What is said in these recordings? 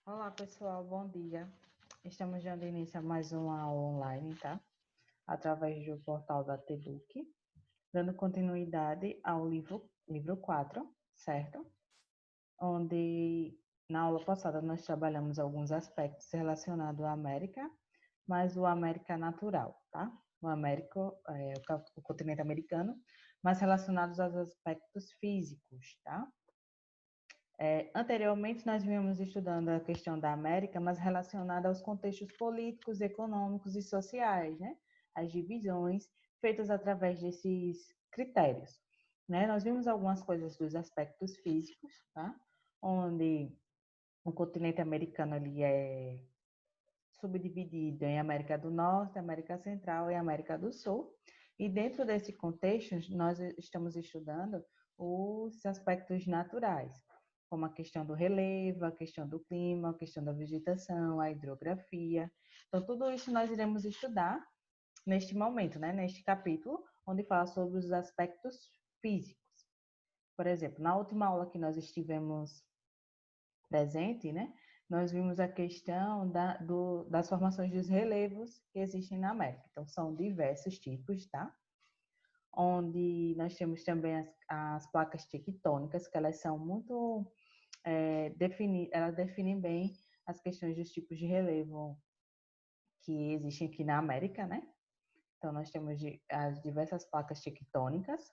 Olá, pessoal, bom dia. Estamos dando início a mais uma aula online, tá? Através do portal da TEDUC, dando continuidade ao livro 4, certo? Onde, na aula passada, nós trabalhamos alguns aspectos relacionados à América, mas o América natural, tá? O América, o continente americano, mas relacionados aos aspectos físicos, tá? Anteriormente, nós vínhamos estudando a questão da América, mas relacionada aos contextos políticos, econômicos e sociais, né? As divisões feitas através desses critérios, né? Nós vimos algumas coisas dos aspectos físicos, tá? Onde o continente americano ali é subdividido em América do Norte, América Central e América do Sul. E dentro desse contexto, nós estamos estudando os aspectos naturais, como a questão do relevo, a questão do clima, a questão da vegetação, a hidrografia. Então, tudo isso nós iremos estudar neste momento, né? Neste capítulo, onde fala sobre os aspectos físicos. Por exemplo, na última aula que nós estivemos presente, né? Nós vimos a questão das formações dos relevos que existem na América. Então, são diversos tipos, tá? Onde nós temos também as placas tectônicas, que elas são muito elas definem bem as questões dos tipos de relevo que existem aqui na América, né? Então, nós temos as diversas placas tectônicas,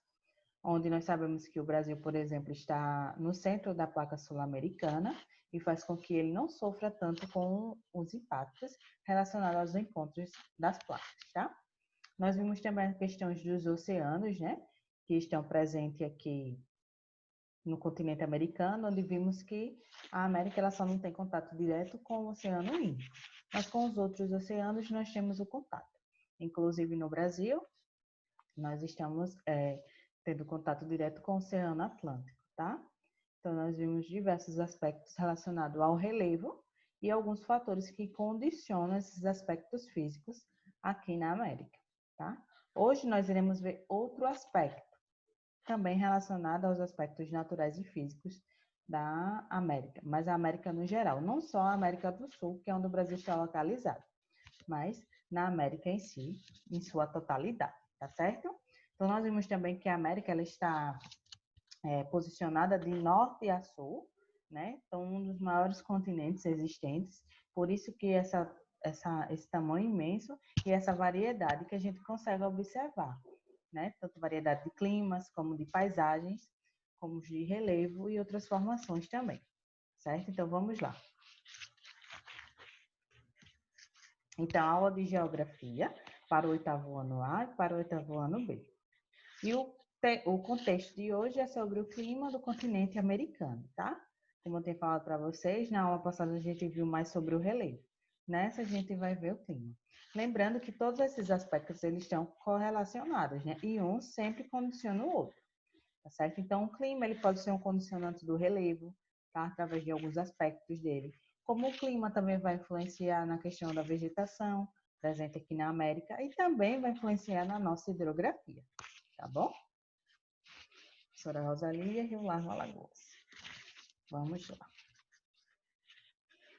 onde nós sabemos que o Brasil, por exemplo, está no centro da placa sul-americana e faz com que ele não sofra tanto com os impactos relacionados aos encontros das placas, tá? Nós vimos também as questões dos oceanos, né? Que estão presentes aqui no continente americano, onde vimos que a América ela só não tem contato direto com o Oceano Índico, mas com os outros oceanos nós temos o contato. Inclusive no Brasil, nós estamos tendo contato direto com o Oceano Atlântico, tá? Então, nós vimos diversos aspectos relacionados ao relevo e alguns fatores que condicionam esses aspectos físicos aqui na América, tá? Hoje nós iremos ver outro aspecto, também relacionado aos aspectos naturais e físicos da América, mas a América no geral, não só a América do Sul, que é onde o Brasil está localizado, mas na América em si, em sua totalidade, tá certo? Então, nós vimos também que a América ela está posicionada de norte a sul, né? Então, um dos maiores continentes existentes, por isso que esse tamanho imenso e essa variedade que a gente consegue observar, né? Tanto variedade de climas, como de paisagens, como de relevo e outras formações também, certo? Então, vamos lá. Então, aula de geografia para o oitavo ano A e para o oitavo ano B. E o contexto de hoje é sobre o clima do continente americano, tá? Como eu tenho falado para vocês, na aula passada a gente viu mais sobre o relevo. Nessa a gente vai ver o clima. Lembrando que todos esses aspectos eles estão correlacionados, né? E um sempre condiciona o outro, tá certo? Então, o clima ele pode ser um condicionante do relevo, tá? Através de alguns aspectos dele. Como o clima também vai influenciar na questão da vegetação, presente aqui na América, e também vai influenciar na nossa hidrografia, tá bom? Professora Rosalia, Rio Largo, Alagoas. Vamos lá.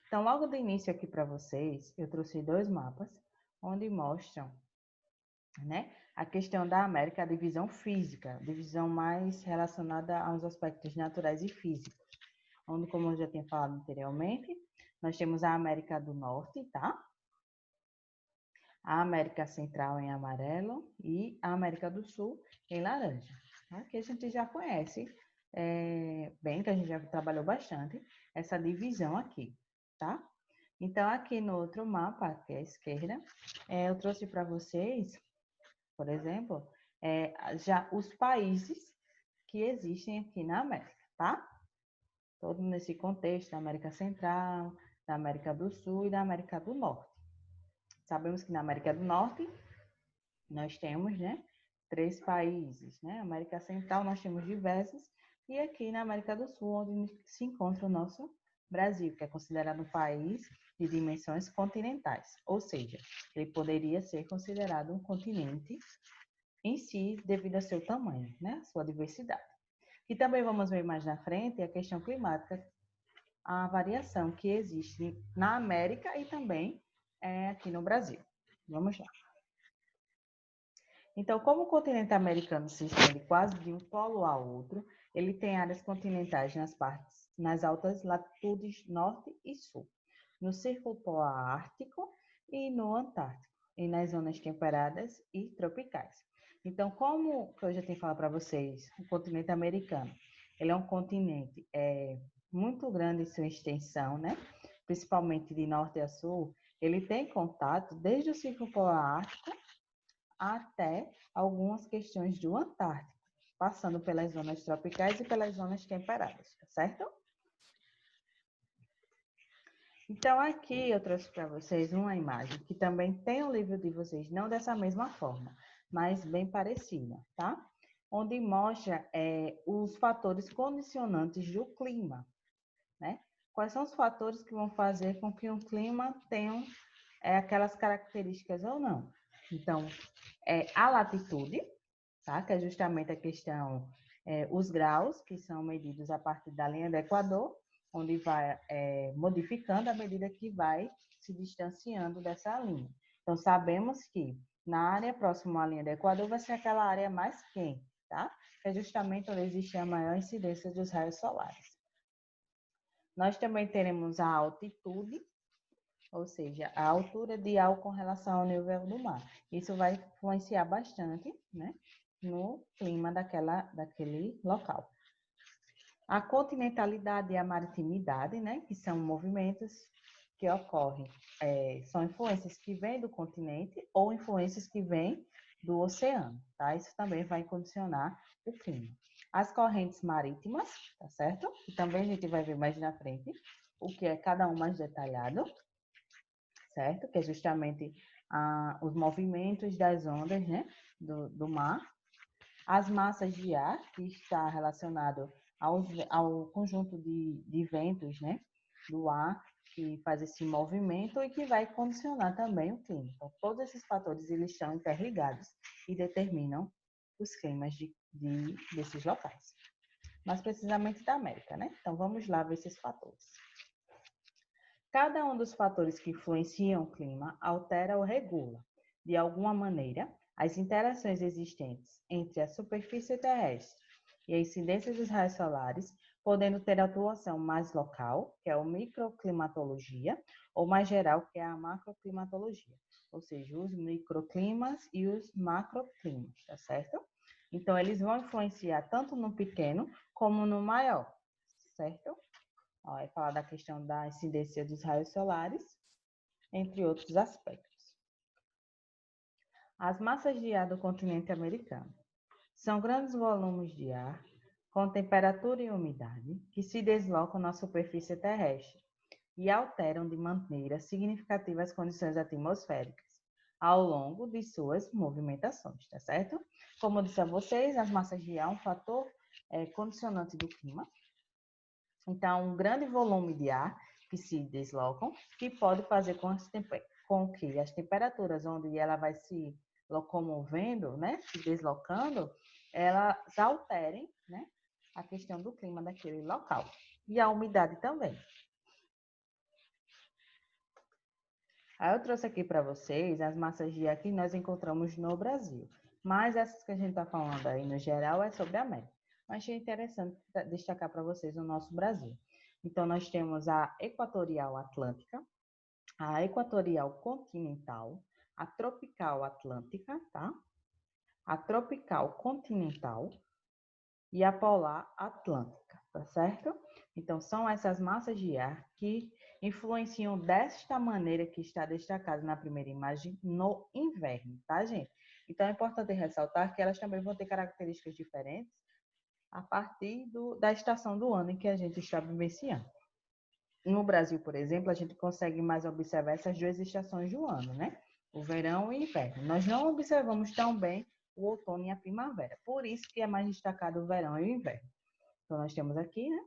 Então, logo do início aqui para vocês, eu trouxe dois mapas, onde mostram, né, a questão da América, a divisão física, divisão mais relacionada aos aspectos naturais e físicos, onde, como eu já tinha falado anteriormente, nós temos a América do Norte, tá? A América Central em amarelo e a América do Sul em laranja, tá? Que a gente já conhece bem, que a gente já trabalhou bastante, essa divisão aqui, tá? Então, aqui no outro mapa, que é a esquerda, eu trouxe para vocês, por exemplo, já os países que existem aqui na América, tá? Todo nesse contexto da América Central, da América do Sul e da América do Norte. Sabemos que na América do Norte nós temos, né, 3 países, né? América Central nós temos diversos e aqui na América do Sul onde se encontra o nosso Brasil, que é considerado um país de dimensões continentais, ou seja, ele poderia ser considerado um continente em si devido ao seu tamanho, né, sua diversidade. E também vamos ver mais na frente a questão climática a variação que existe na América e também aqui no Brasil. Vamos lá. Então, como o continente americano se estende quase de um polo ao outro, ele tem áreas continentais nas altas latitudes norte e sul, no Círculo Polar Ártico e no Antártico, e nas zonas temperadas e tropicais. Então, como eu já tenho falado para vocês, o continente americano, ele é um continente muito grande em sua extensão, né? Principalmente de norte a sul, ele tem contato desde o Círculo Polar Ártico até algumas questões do Antártico, passando pelas zonas tropicais e pelas zonas temperadas, tá certo? Então, aqui eu trouxe para vocês uma imagem que também tem no livro de vocês, não dessa mesma forma, mas bem parecida, tá? Onde mostra os fatores condicionantes do clima, né? Quais são os fatores que vão fazer com que um clima tenha aquelas características ou não? Então, a latitude, tá? Que é justamente a questão, os graus, que são medidos a partir da linha do Equador, onde vai modificando à medida que vai se distanciando dessa linha. Então, sabemos que na área próxima à linha do Equador vai ser aquela área mais quente, tá? Que é justamente onde existe a maior incidência dos raios solares. Nós também teremos a altitude, ou seja, a altura de algo com relação ao nível do mar. Isso vai influenciar bastante, né, no clima daquele local. A continentalidade e a maritimidade, né, que são movimentos que ocorrem, são influências que vêm do continente ou influências que vêm do oceano, tá? Isso também vai condicionar o clima. As correntes marítimas, tá certo? Que também a gente vai ver mais na frente, o que é cada um mais detalhado, certo? Que é justamente os movimentos das ondas, né, do mar. As massas de ar, que está relacionado ao conjunto de ventos, né, do ar, que faz esse movimento e que vai condicionar também o clima. Então, todos esses fatores eles estão interligados e determinam os climas desses locais. Mais precisamente da América, né? Então, vamos lá ver esses fatores. Cada um dos fatores que influenciam o clima altera ou regula, de alguma maneira, as interações existentes entre a superfície terrestre e a incidência dos raios solares, podendo ter atuação mais local, que é a microclimatologia, ou mais geral, que é a macroclimatologia, ou seja, os microclimas e os macroclimas, tá certo? Então, eles vão influenciar tanto no pequeno como no maior, certo? Vai falar da questão da incidência dos raios solares, entre outros aspectos. As massas de ar do continente americano são grandes volumes de ar com temperatura e umidade que se deslocam na superfície terrestre e alteram de maneira significativa as condições atmosféricas ao longo de suas movimentações, tá certo? Como eu disse a vocês, as massas de ar é um fator condicionante do clima. Então, um grande volume de ar que se deslocam, que pode fazer com que as temperaturas onde ela vai se locomovendo, né, se deslocando, elas alterem, né, a questão do clima daquele local. E a umidade também. Aí eu trouxe aqui para vocês as massas de ar que nós encontramos no Brasil. Mas essas que a gente está falando aí, no geral, é sobre a América. Mas achei interessante destacar para vocês o nosso Brasil. Então, nós temos a equatorial atlântica, a equatorial continental, a tropical atlântica, tá? A tropical continental e a polar atlântica, tá certo? Então, são essas massas de ar que influenciam desta maneira que está destacado na primeira imagem no inverno, tá, gente? Então, é importante ressaltar que elas também vão ter características diferentes a partir da estação do ano em que a gente está vivenciando. No Brasil, por exemplo, a gente consegue mais observar essas duas estações do ano, né? O verão e o inverno. Nós não observamos tão bem o outono e a primavera. Por isso que é mais destacado o verão e o inverno. Então, nós temos aqui, né,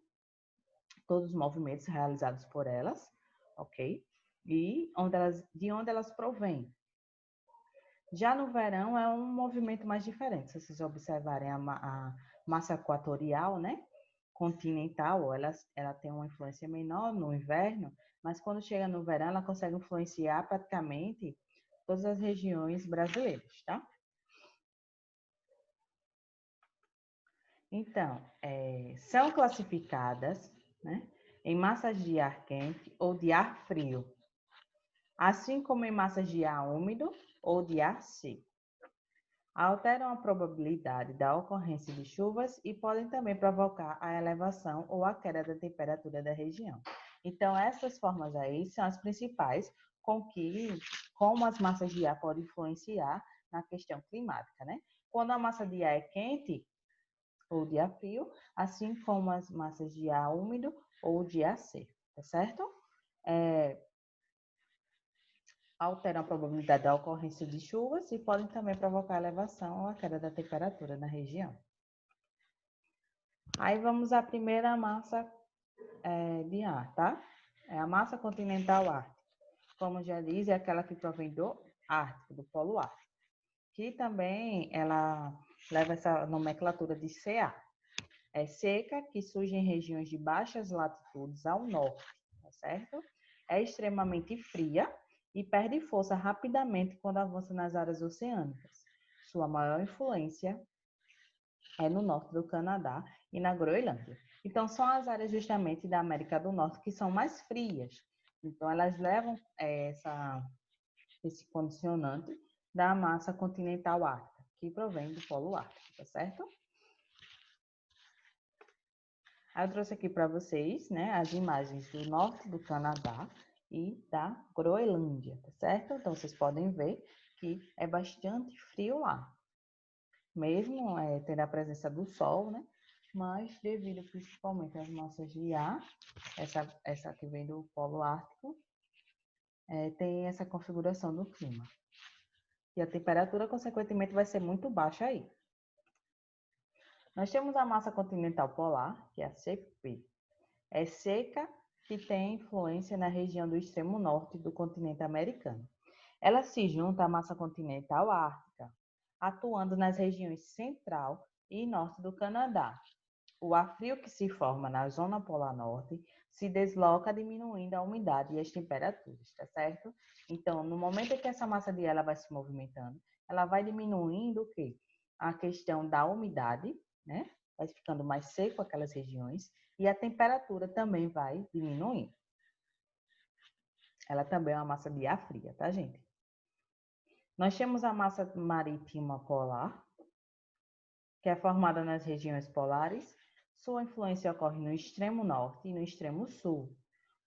todos os movimentos realizados por elas, ok? E de onde elas provêm. Já no verão é um movimento mais diferente. Se vocês observarem a massa equatorial, né, continental, ela tem uma influência menor no inverno, mas quando chega no verão, ela consegue influenciar praticamente todas as regiões brasileiras, tá? Então, são classificadas, né, em massas de ar quente ou de ar frio, assim como em massas de ar úmido ou de ar seco. Alteram a probabilidade da ocorrência de chuvas e podem também provocar a elevação ou a queda da temperatura da região. Então, essas formas aí são as principais como as massas de ar podem influenciar na questão climática, né? Quando a massa de ar é quente ou de ar frio, assim como as massas de ar úmido ou de ar seco, tá certo? Alteram a probabilidade da ocorrência de chuvas e podem também provocar elevação ou a queda da temperatura na região. Aí vamos à primeira massa de ar, tá? É a massa continental ártica. Como já diz, é aquela que provém do Ártico, do Polo Ártico, que também ela leva essa nomenclatura de CA. É seca, que surge em regiões de baixas latitudes ao norte, tá certo? É extremamente fria e perde força rapidamente quando avança nas áreas oceânicas. Sua maior influência é no norte do Canadá e na Groenlândia. Então, são as áreas justamente da América do Norte que são mais frias. Então, elas levam esse condicionante da massa continental ártica, que provém do Polo Ártico, tá certo? Aí eu trouxe aqui para vocês, né, as imagens do norte do Canadá e da Groenlândia, tá certo? Então, vocês podem ver que é bastante frio lá. Mesmo tendo a presença do sol, né? Mas devido principalmente às massas de ar, essa que vem do Polo Ártico, tem essa configuração do clima. E a temperatura, consequentemente, vai ser muito baixa aí. Nós temos a massa continental polar, que é a CP. É seca, que tem influência na região do extremo norte do continente americano. Ela se junta à massa continental ártica, atuando nas regiões central e norte do Canadá. O ar frio que se forma na zona polar norte se desloca diminuindo a umidade e as temperaturas, tá certo? Então, no momento em que essa massa de ar ela vai se movimentando, ela vai diminuindo o quê? A questão da umidade, né? Vai ficando mais seco aquelas regiões e a temperatura também vai diminuindo. Ela também é uma massa de ar fria, tá, gente? Nós temos a massa marítima polar, que é formada nas regiões polares. Sua influência ocorre no extremo norte e no extremo sul.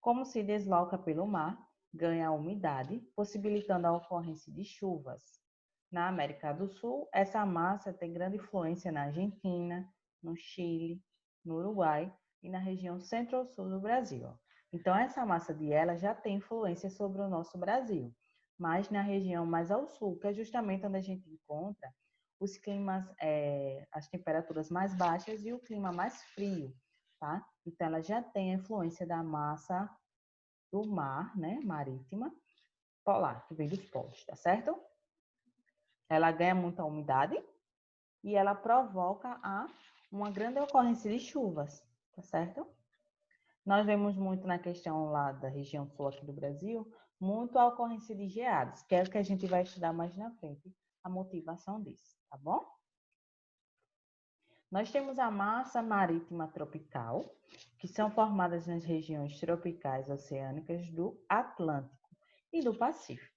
Como se desloca pelo mar, ganha umidade, possibilitando a ocorrência de chuvas. Na América do Sul, essa massa tem grande influência na Argentina, no Chile, no Uruguai e na região centro-sul do Brasil. Então, essa massa de ela já tem influência sobre o nosso Brasil, mas na região mais ao sul, que é justamente onde a gente encontra os climas, as temperaturas mais baixas e o clima mais frio, tá? Então, ela já tem a influência da massa do mar, né, marítima, polar, que vem dos polos, tá certo? Ela ganha muita umidade e ela provoca uma grande ocorrência de chuvas, tá certo? Nós vemos muito na questão lá da região sul aqui do Brasil, muito a ocorrência de geadas, que é o que a gente vai estudar mais na frente, a motivação disso, tá bom? Nós temos a massa marítima tropical, que são formadas nas regiões tropicais oceânicas do Atlântico e do Pacífico,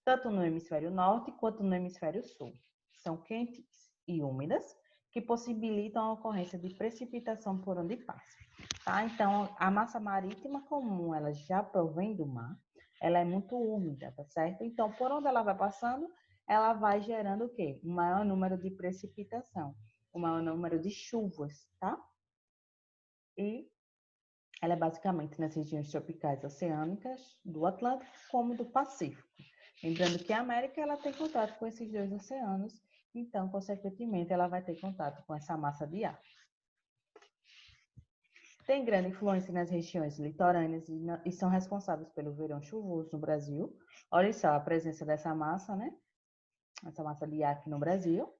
tanto no hemisfério norte quanto no hemisfério sul. São quentes e úmidas, que possibilitam a ocorrência de precipitação por onde passa. Tá? Então, a massa marítima comum, ela já provém do mar, ela é muito úmida, tá certo? Então, por onde ela vai passando, ela vai gerando o quê? Um maior número de precipitação, um maior número de chuvas, tá? E ela é basicamente nas regiões tropicais oceânicas do Atlântico como do Pacífico. Lembrando que a América ela tem contato com esses dois oceanos, então, consequentemente, ela vai ter contato com essa massa de ar. Tem grande influência nas regiões litorâneas e são responsáveis pelo verão chuvoso no Brasil. Olha só a presença dessa massa, né? Essa massa de ar aqui no Brasil.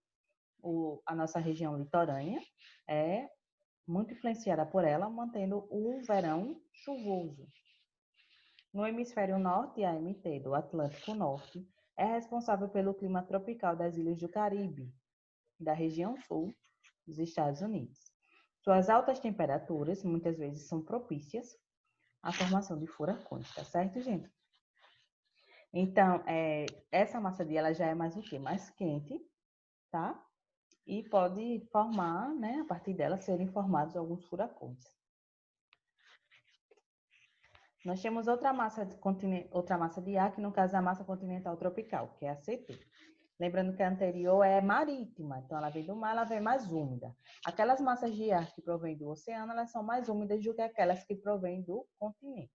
A nossa região litorânea é muito influenciada por ela, mantendo um verão chuvoso. No hemisfério norte, a AMT do Atlântico Norte é responsável pelo clima tropical das ilhas do Caribe, da região sul dos Estados Unidos. Suas altas temperaturas muitas vezes são propícias à formação de furacões, tá certo, gente? Então, essa massa de ela já é mais o quê? Mais quente, tá? E pode formar, né, a partir dela serem formados alguns furacões. Nós temos outra massa de ar, que no caso é a massa continental tropical, que é a CT. Lembrando que a anterior é marítima, então ela vem do mar, ela vem mais úmida. Aquelas massas de ar que provêm do oceano, elas são mais úmidas do que aquelas que provêm do continente.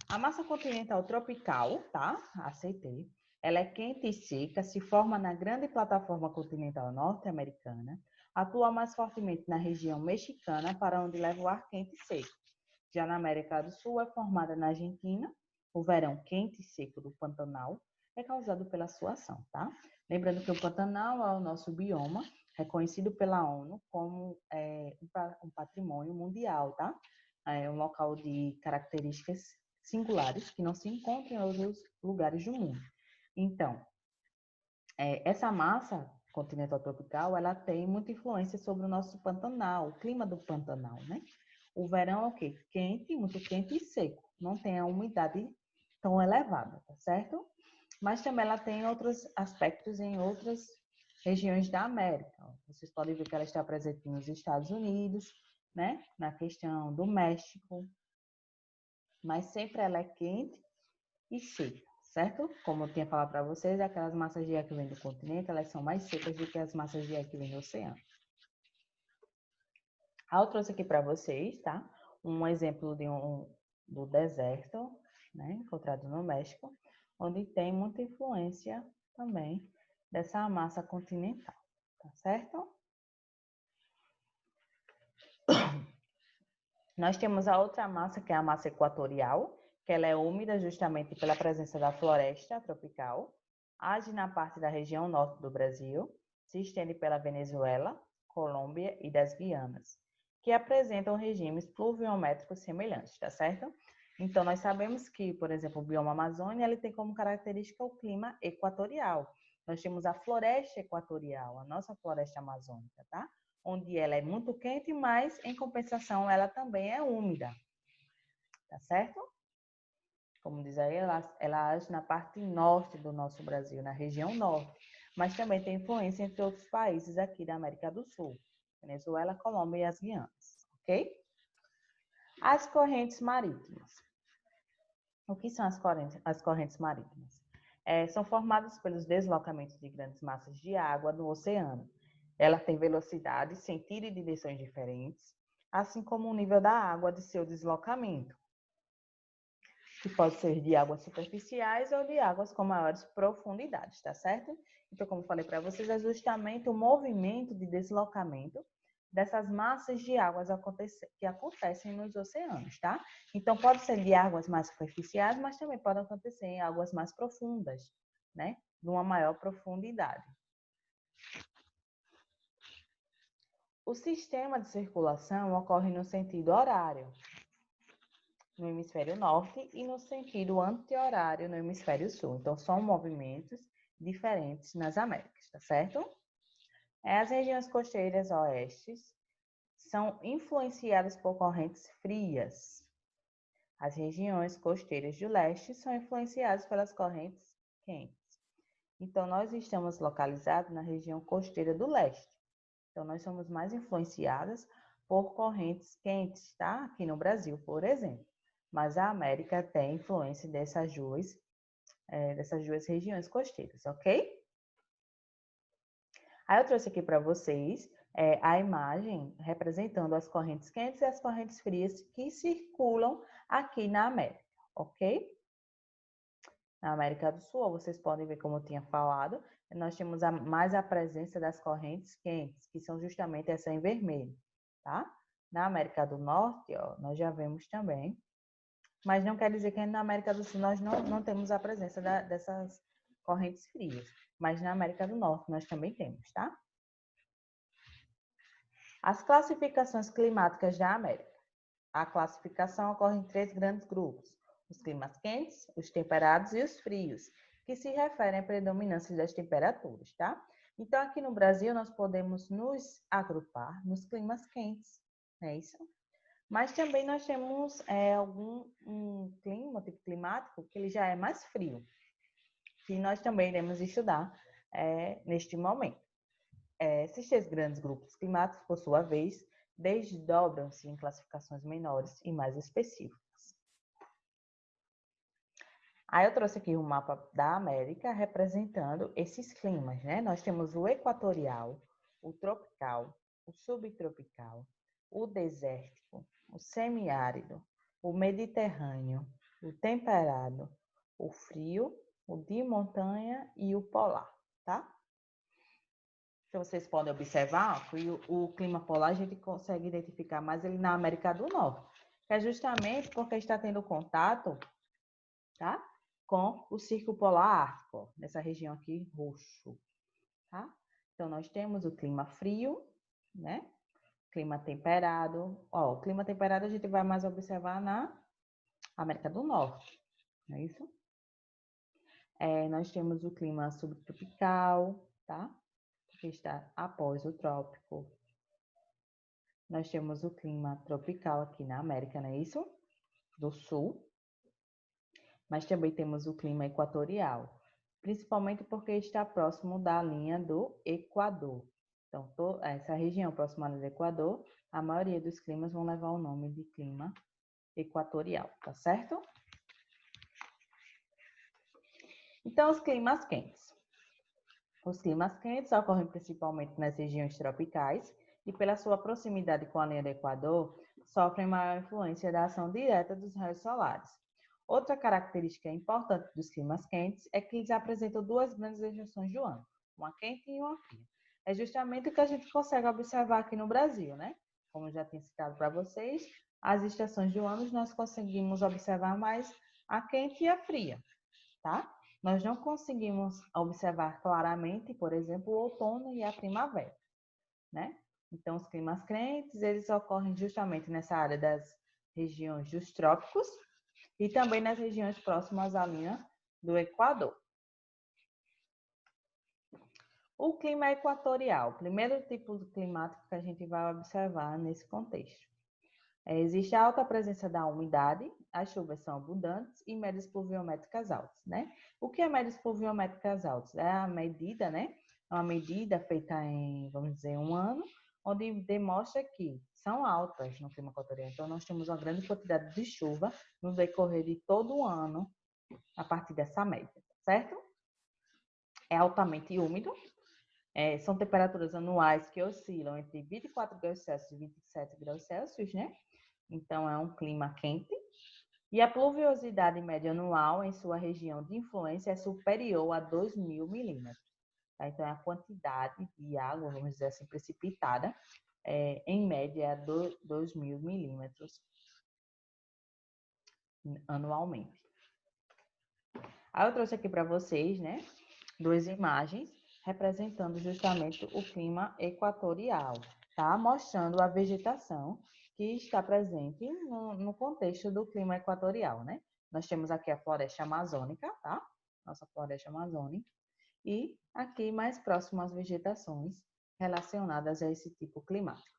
A massa continental tropical, tá? A CT, ela é quente e seca, se forma na grande plataforma continental norte-americana, atua mais fortemente na região mexicana, para onde leva o ar quente e seco. Já na América do Sul, é formada na Argentina, o verão quente e seco do Pantanal é causado pela sua ação, tá? Lembrando que o Pantanal é o nosso bioma, reconhecido pela ONU como um patrimônio mundial, tá? É um local de características singulares que não se encontram em outros lugares do mundo. Então, essa massa continental tropical, ela tem muita influência sobre o nosso Pantanal, o clima do Pantanal, né? O verão é o quê? Quente, muito quente e seco. Não tem a umidade tão elevada, tá certo? Mas também ela tem outros aspectos em outras regiões da América. Vocês podem ver que ela está presente nos Estados Unidos, né? Na questão do México. Mas sempre ela é quente e seca, certo? Como eu tinha falado para vocês, aquelas massas de ar que vêm do continente, elas são mais secas do que as massas de ar que vêm do oceano. Eu trouxe aqui para vocês, tá? Um exemplo do deserto, né? Encontrado no México, onde tem muita influência também dessa massa continental, tá certo? Nós temos a outra massa, que é a massa equatorial, que ela é úmida justamente pela presença da floresta tropical, age na parte da região norte do Brasil, se estende pela Venezuela, Colômbia e das Guianas, que apresentam regimes pluviométricos semelhantes, tá certo? Então, nós sabemos que, por exemplo, o bioma Amazônia, ele tem como característica o clima equatorial. Nós temos a floresta equatorial, a nossa floresta amazônica, tá? Onde ela é muito quente, mas, em compensação, ela também é úmida, tá certo? Como diz aí, ela age na parte norte do nosso Brasil, na região norte, mas também tem influência entre outros países aqui da América do Sul, Venezuela, Colômbia e as Guianas, ok? As correntes marítimas. O que são as correntes marítimas? São formadas pelos deslocamentos de grandes massas de água no oceano. Ela tem velocidade, sentido e direções diferentes, assim como o nível da água de seu deslocamento, que pode ser de águas superficiais ou de águas com maiores profundidades, tá certo? Então, como falei para vocês, é justamente o movimento de deslocamento dessas massas de águas que acontecem nos oceanos, tá? Então, pode ser de águas mais superficiais, mas também pode acontecer em águas mais profundas, né? De uma maior profundidade. O sistema de circulação ocorre no sentido horário, no hemisfério norte, e no sentido anti-horário no hemisfério sul. Então, são movimentos diferentes nas Américas, tá certo? As regiões costeiras oestes são influenciadas por correntes frias. As regiões costeiras do leste são influenciadas pelas correntes quentes. Então, nós estamos localizados na região costeira do leste. Então, nós somos mais influenciadas por correntes quentes, tá? Aqui no Brasil, por exemplo. Mas a América tem influência dessas duas regiões costeiras, ok? Aí eu trouxe aqui para vocês a imagem representando as correntes quentes e as correntes frias que circulam aqui na América, ok? Na América do Sul, vocês podem ver, como eu tinha falado, nós temos mais a presença das correntes quentes, que são justamente essa em vermelho, tá? Na América do Norte, ó, nós já vemos também, mas não quer dizer que na América do Sul nós não temos a presença dessas correntes frias, mas na América do Norte nós também temos, tá? As classificações climáticas da América. A classificação ocorre em 3 grandes grupos: os climas quentes, os temperados e os frios, que se referem à predominância das temperaturas, tá? Então, aqui no Brasil, nós podemos nos agrupar nos climas quentes, não é isso? Mas também nós temos um clima, tipo climático, que ele já é mais frio, que nós também iremos estudar neste momento. Esses 3 grandes grupos climáticos, por sua vez, desdobram-se em classificações menores e mais específicas. Aí eu trouxe aqui um mapa da América representando esses climas, né? Nós temos o equatorial, o tropical, o subtropical, o desértico, o semiárido, o mediterrâneo, o temperado, o frio, o de montanha e o polar, tá? Então, vocês podem observar que o clima polar a gente consegue identificar mais ele na América do Norte, que é justamente porque está tendo contato, tá? Com o Círculo Polar Ártico, nessa região aqui, roxo, tá? Então, nós temos o clima frio, né? Clima temperado. Ó, o clima temperado a gente vai mais observar na América do Norte, não é isso? Nós temos o clima subtropical, tá? Que está após o trópico. Nós temos o clima tropical aqui na América, não é isso? Do Sul. Mas também temos o clima equatorial, principalmente porque está próximo da linha do Equador. Então, essa região próxima do Equador, a maioria dos climas vão levar o nome de clima equatorial, tá certo? Então, os climas quentes. Os climas quentes ocorrem principalmente nas regiões tropicais e, pela sua proximidade com a linha do Equador, sofrem maior influência da ação direta dos raios solares. Outra característica importante dos climas quentes é que eles apresentam 2 grandes estações do ano, uma quente e uma fria. É justamente o que a gente consegue observar aqui no Brasil, né? Como eu já tinha citado para vocês, as estações do ano nós conseguimos observar mais a quente e a fria, tá? Nós não conseguimos observar claramente, por exemplo, o outono e a primavera, né? Então, os climas quentes, eles ocorrem justamente nessa área das regiões dos trópicos e também nas regiões próximas à linha do Equador. O clima equatorial, o primeiro tipo climático que a gente vai observar nesse contexto. Existe a alta presença da umidade, as chuvas são abundantes e médias pluviométricas altas, né? O que é médias pluviométricas altas? É a medida, né? É uma medida feita em, vamos dizer, um ano, onde demonstra que são altas no clima equatorial. Então, nós temos uma grande quantidade de chuva no decorrer de todo o ano, a partir dessa média, certo? É altamente úmido, são temperaturas anuais que oscilam entre 24 graus Celsius e 27 graus Celsius, né? Então, é um clima quente. E a pluviosidade média anual em sua região de influência é superior a 2.000 milímetros. Tá? Então, é a quantidade de água, vamos dizer assim, precipitada, em média, é 2.000 milímetros anualmente. Aí eu trouxe aqui para vocês, né, 2 imagens representando justamente o clima equatorial, tá? Mostrando a vegetação que está presente no contexto do clima equatorial, né? Nós temos aqui a floresta amazônica, tá? Nossa floresta amazônica. E aqui mais próximo às vegetações relacionadas a esse tipo climático.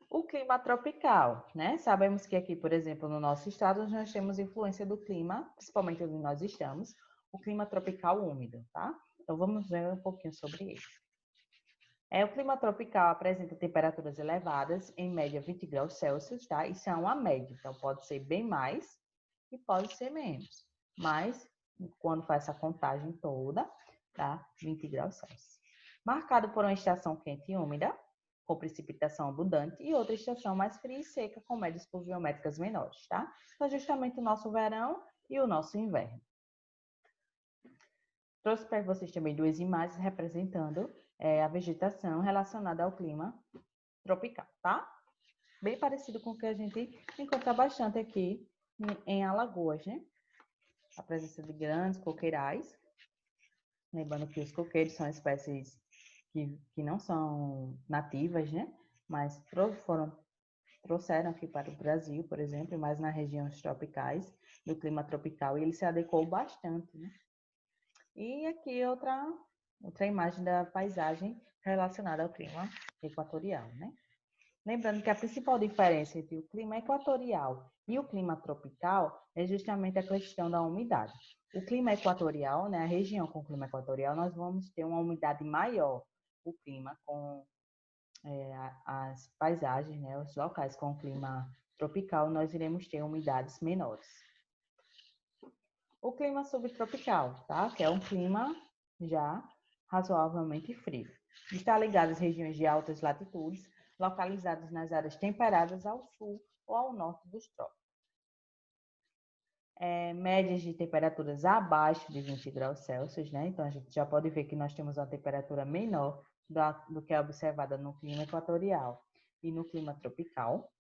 O clima tropical, né? Sabemos que aqui, por exemplo, no nosso estado, nós temos influência do clima, principalmente onde nós estamos, o clima tropical úmido, tá? Então, vamos ver um pouquinho sobre ele. O clima tropical apresenta temperaturas elevadas, em média 20 graus Celsius, tá? Isso é uma média, então pode ser bem mais e pode ser menos. Mas, quando faz essa contagem toda, tá? 20 graus Celsius. Marcado por uma estação quente e úmida, com precipitação abundante, e outra estação mais fria e seca, com médias pluviométricas menores, tá? Então, justamente o nosso verão e o nosso inverno. Trouxe para vocês também 2 imagens representando a vegetação relacionada ao clima tropical, tá? Bem parecido com o que a gente encontra bastante aqui em Alagoas, né? A presença de grandes coqueirais. Lembrando que os coqueiros são espécies que não são nativas, né? Mas trouxeram aqui para o Brasil, por exemplo, mais nas regiões tropicais, do clima tropical, e ele se adequou bastante, né? E aqui outra imagem da paisagem relacionada ao clima equatorial, né? Lembrando que a principal diferença entre o clima equatorial e o clima tropical é justamente a questão da umidade. O clima equatorial, né, a região com clima equatorial, nós vamos ter uma umidade maior. O clima com as paisagens, né, os locais com clima tropical, nós iremos ter umidades menores. O clima subtropical, tá? Que é um clima já razoavelmente frio. Está ligado às regiões de altas latitudes, localizadas nas áreas temperadas ao sul ou ao norte dos trópicos. Médias de temperaturas abaixo de 20 graus Celsius, né? Então, a gente já pode ver que nós temos uma temperatura menor do que é observada no clima equatorial e no clima tropical.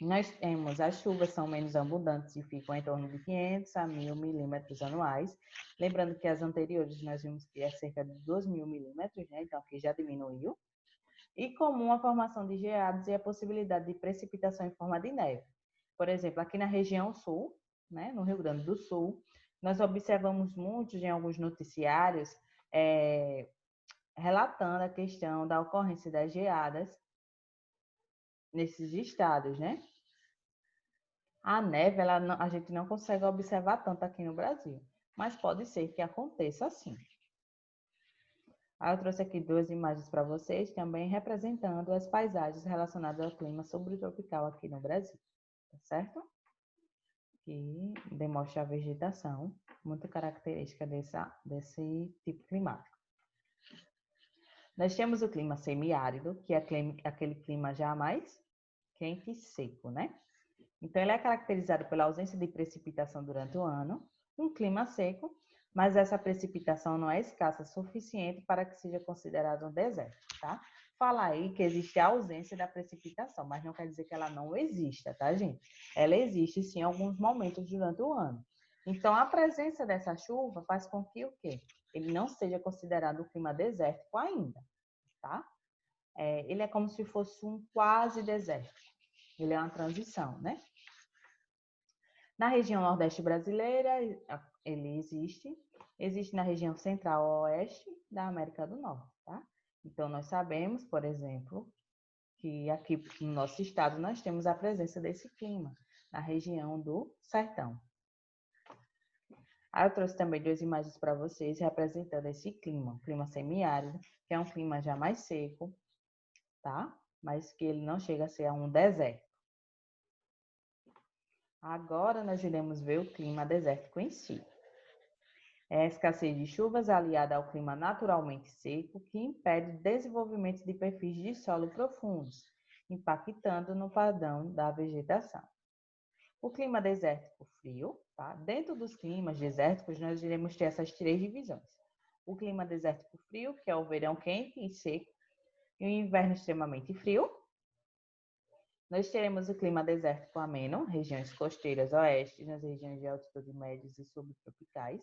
Nós temos, as chuvas são menos abundantes e ficam em torno de 500 a 1.000 milímetros anuais. Lembrando que as anteriores nós vimos que é cerca de 2.000 milímetros, né? Então, aqui já diminuiu. E comum a formação de geados e a possibilidade de precipitação em forma de neve. Por exemplo, aqui na região sul, né, no Rio Grande do Sul, nós observamos muito em alguns noticiários relatando a questão da ocorrência das geadas nesses estados, né? A neve, a gente não consegue observar tanto aqui no Brasil, mas pode ser que aconteça assim. Aí eu trouxe aqui duas imagens para vocês, também representando as paisagens relacionadas ao clima subtropical aqui no Brasil, tá certo? Que demonstra a vegetação, muito característica desse tipo climático. Nós temos o clima semiárido, que é aquele clima já mais quente e seco, né? Então, ele é caracterizado pela ausência de precipitação durante o ano, um clima seco, mas essa precipitação não é escassa o suficiente para que seja considerado um deserto, tá? Fala aí que existe a ausência da precipitação, mas não quer dizer que ela não exista, tá, gente? Ela existe, sim, em alguns momentos durante o ano. Então, a presença dessa chuva faz com que o quê? Ele não seja considerado um clima desértico ainda, tá? Ele é como se fosse um quase deserto. Ele é uma transição, né? Na região nordeste brasileira, ele existe na região central-oeste da América do Norte, tá? Então, nós sabemos, por exemplo, que aqui no nosso estado nós temos a presença desse clima, na região do Sertão. Aí eu trouxe também duas imagens para vocês representando esse clima, o clima semiárido, que é um clima já mais seco, tá? Mas que ele não chega a ser um deserto. Agora nós iremos ver o clima desértico em si. É a escassez de chuvas aliada ao clima naturalmente seco que impede o desenvolvimento de perfis de solo profundos, impactando no padrão da vegetação. O clima desértico frio, tá? Dentro dos climas desérticos, nós iremos ter essas três divisões. O clima desértico frio, que é o verão quente e seco, e o inverno extremamente frio. Nós teremos o clima desértico ameno, regiões costeiras oeste, nas regiões de altitude médias e subtropicais,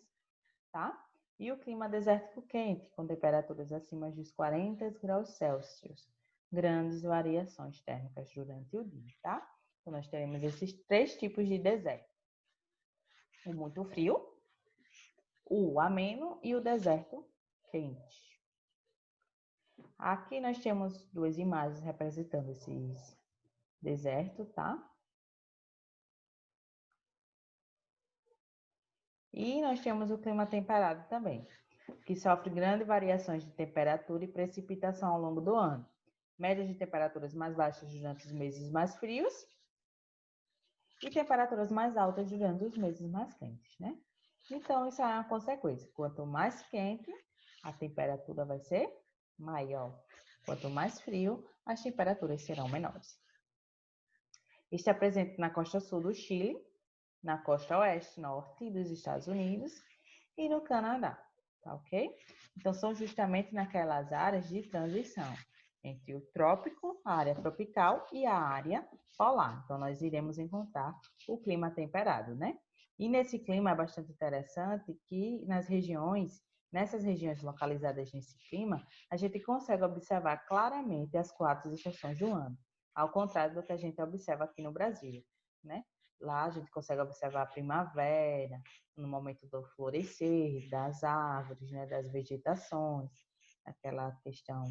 tá? E o clima desértico quente, com temperaturas acima dos 40 graus Celsius, grandes variações térmicas durante o dia, tá? Então, nós teremos esses três tipos de deserto. O muito frio, o ameno e o deserto quente. Aqui nós temos duas imagens representando esses desertos, tá? E nós temos o clima temperado também, que sofre grandes variações de temperatura e precipitação ao longo do ano. Médias de temperaturas mais baixas durante os meses mais frios e temperaturas mais altas durante os meses mais quentes, né? Então, isso é uma consequência. Quanto mais quente, a temperatura vai ser maior. Quanto mais frio, as temperaturas serão menores. Está presente na costa sul do Chile, na costa oeste, norte dos Estados Unidos e no Canadá, tá ok? Então, são justamente naquelas áreas de transição entre o trópico, a área tropical e a área polar. Então, nós iremos encontrar o clima temperado, né? E nesse clima é bastante interessante que nas regiões nessas regiões localizadas nesse clima, a gente consegue observar claramente as 4 estações do ano, ao contrário do que a gente observa aqui no Brasil, né? Lá a gente consegue observar a primavera, no momento do florescer das árvores, né, das vegetações, aquela questão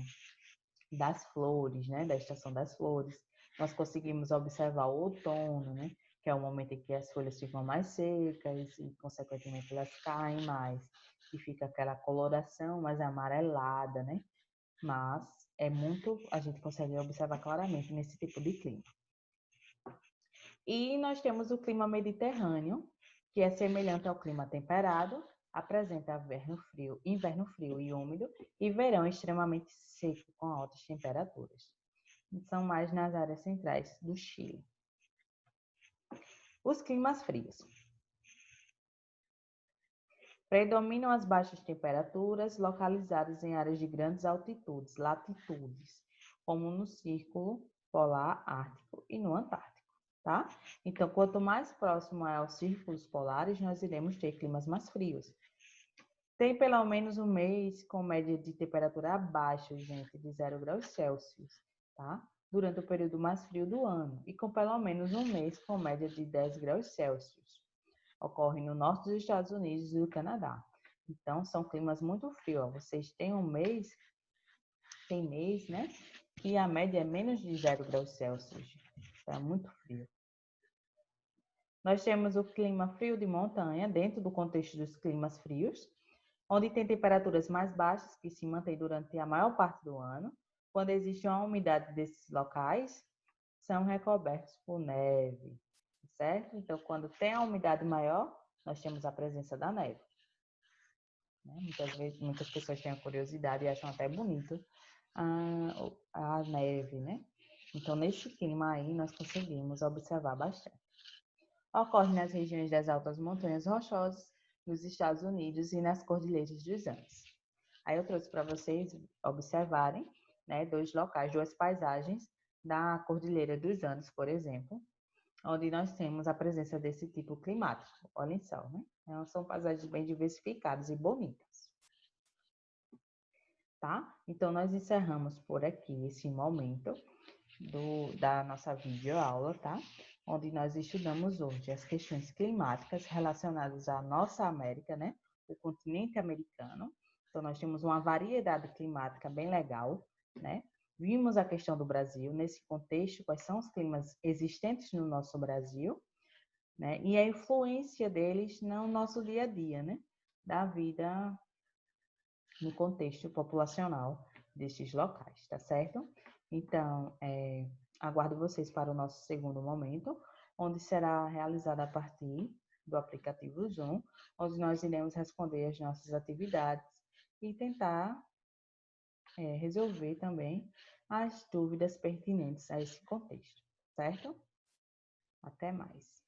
das flores, né, da estação das flores. Nós conseguimos observar o outono, né, que é o momento em que as folhas ficam mais secas e, consequentemente, elas caem mais. E fica aquela coloração mais amarelada, né? Mas a gente consegue observar claramente nesse tipo de clima. E nós temos o clima mediterrâneo, que é semelhante ao clima temperado, apresenta inverno frio e úmido e verão extremamente seco com altas temperaturas. São mais nas áreas centrais do Chile. Os climas frios. Predominam as baixas temperaturas localizadas em áreas de grandes altitudes, latitudes, como no Círculo Polar Ártico e no Antártico, tá? Então, quanto mais próximo é aos círculos polares, nós iremos ter climas mais frios. Tem pelo menos um mês com média de temperatura abaixo, gente, de 0 graus Celsius, tá? Durante o período mais frio do ano, e com pelo menos um mês com média de 10 graus Celsius. Ocorre no norte dos Estados Unidos e do Canadá. Então, são climas muito frios. Vocês têm tem mês, né? Que a média é menos de 0 graus Celsius. Então, é muito frio. Nós temos o clima frio de montanha, dentro do contexto dos climas frios, onde tem temperaturas mais baixas que se mantêm durante a maior parte do ano. Quando existe uma umidade desses locais, são recobertos por neve, certo? Então, quando tem a umidade maior, nós temos a presença da neve. Muitas pessoas têm a curiosidade e acham até bonito a neve, né? Então, nesse clima aí, nós conseguimos observar bastante. Ocorre nas regiões das altas montanhas rochosas, nos Estados Unidos e nas cordilheiras dos Andes. Aí eu trouxe para vocês observarem, né, duas paisagens da Cordilheira dos Andes, por exemplo, onde nós temos a presença desse tipo climático. Olhem só, né? São paisagens bem diversificadas e bonitas. Tá? Então, nós encerramos por aqui esse momento da nossa videoaula, tá? Onde nós estudamos hoje as questões climáticas relacionadas à nossa América, né? O continente americano. Então, nós temos uma variedade climática bem legal, né? Vimos a questão do Brasil nesse contexto, quais são os climas existentes no nosso Brasil, né? E a influência deles no nosso dia a dia, né? Da vida no contexto populacional destes locais, tá certo? Então, aguardo vocês para o nosso segundo momento, onde será realizado a partir do aplicativo Zoom, onde nós iremos responder as nossas atividades e tentar resolver também as dúvidas pertinentes a esse contexto, certo? Até mais.